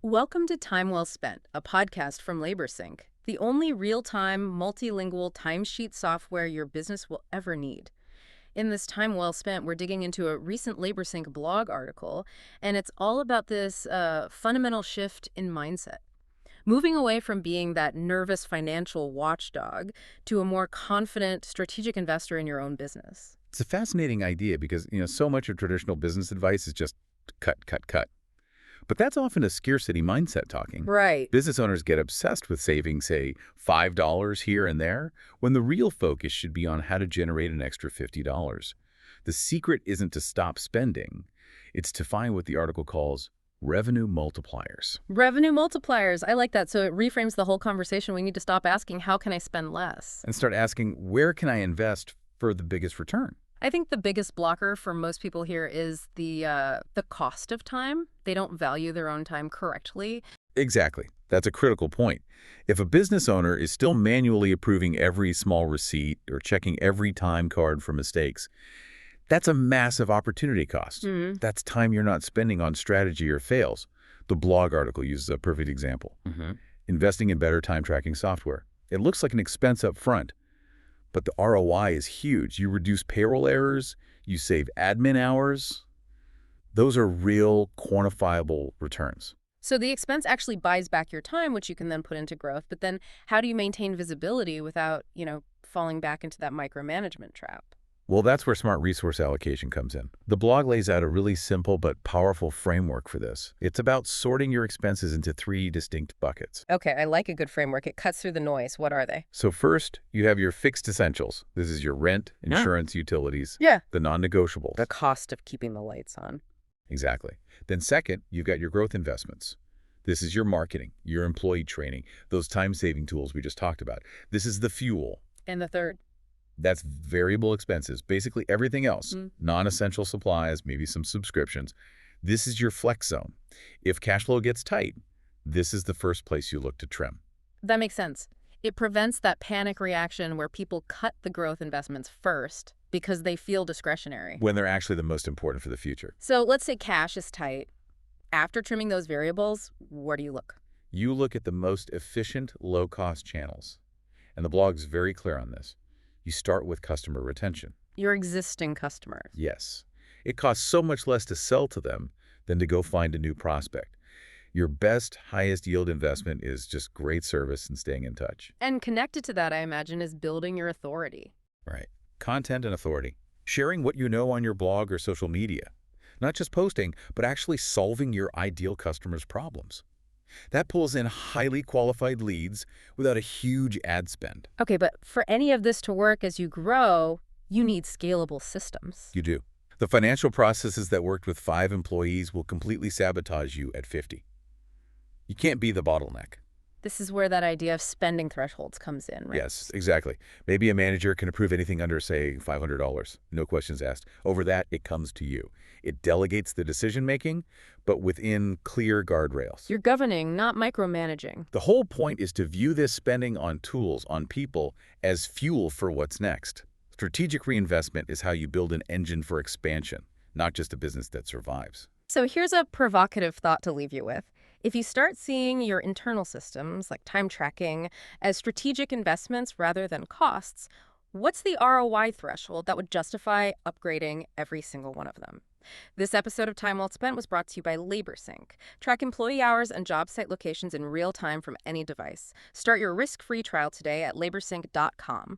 Welcome to Time Well Spent, a podcast from LaborSync, the only real-time, multilingual timesheet software your business will ever need. In this Time Well Spent, we're digging into a recent LaborSync blog article, and it's all about this fundamental shift in mindset. Moving away from being that nervous financial watchdog to a more confident, strategic investor in your own business. It's a fascinating idea because, so much of traditional business advice is just cut, cut, cut. But that's often a scarcity mindset talking. Right. Business owners get obsessed with saving, say, $5 here and there, when the real focus should be on how to generate an extra $50. The secret isn't to stop spending. It's to find what the article calls revenue multipliers. Revenue multipliers. I like that. So it reframes the whole conversation. We need to stop asking, how can I spend less? And start asking, where can I invest for the biggest return? I think the biggest blocker for most people here is the cost of time. They don't value their own time correctly. Exactly. That's a critical point. If a business owner is still manually approving every small receipt or checking every time card for mistakes, that's a massive opportunity cost. That's time you're not spending on strategy or fails. The blog article uses a perfect example. Investing in better time tracking software. It looks like an expense up front, but the ROI is huge. You reduce payroll errors, you save admin hours. Those are real, quantifiable returns. So the expense actually buys back your time, which you can then put into growth. But then how do you maintain visibility without, falling back into that micromanagement trap? Well, that's where smart resource allocation comes in. The blog lays out a really simple but powerful framework for this. It's about sorting your expenses into 3 distinct buckets. Okay, I like a good framework. It cuts through the noise. What are they? So first, you have your fixed essentials. This is your rent, insurance, utilities, Yeah. the non-negotiables. The cost of keeping the lights on. Exactly. Then second, you've got your growth investments. This is your marketing, your employee training, those time-saving tools we just talked about. This is the fuel. And the third? That's variable expenses, basically everything else. Non-essential supplies, maybe some subscriptions. This is your flex zone. If cash flow gets tight, this is the first place you look to trim. That makes sense. It prevents that panic reaction where people cut the growth investments first because they feel discretionary. When they're actually the most important for the future. So let's say cash is tight. After trimming those variables, where do you look? You look at the most efficient, low-cost channels. And the blog's very clear on this. You start with customer retention. Your existing customers. Yes. It costs so much less to sell to them than to go find a new prospect. Your best, highest yield investment is just great service and staying in touch. And connected to that, I imagine, is building your authority. Right. Content and authority. Sharing what you know on your blog or social media. Not just posting, but actually solving your ideal customer's problems. That pulls in highly qualified leads without a huge ad spend. Okay, but for any of this to work as you grow, you need scalable systems. You do. The financial processes that worked with 5 employees will completely sabotage you at 50. You can't be the bottleneck. This is where that idea of spending thresholds comes in, right? Yes, exactly. Maybe a manager can approve anything under, say, $500. No questions asked. Over that, it comes to you. It delegates the decision-making, but within clear guardrails. You're governing, not micromanaging. The whole point is to view this spending on tools, on people, as fuel for what's next. Strategic reinvestment is how you build an engine for expansion, not just a business that survives. So here's a provocative thought to leave you with. If you start seeing your internal systems, like time tracking, as strategic investments rather than costs, what's the ROI threshold that would justify upgrading every single one of them? This episode of Time Well Spent was brought to you by LaborSync. Track employee hours and job site locations in real time from any device. Start your risk-free trial today at laborsync.com.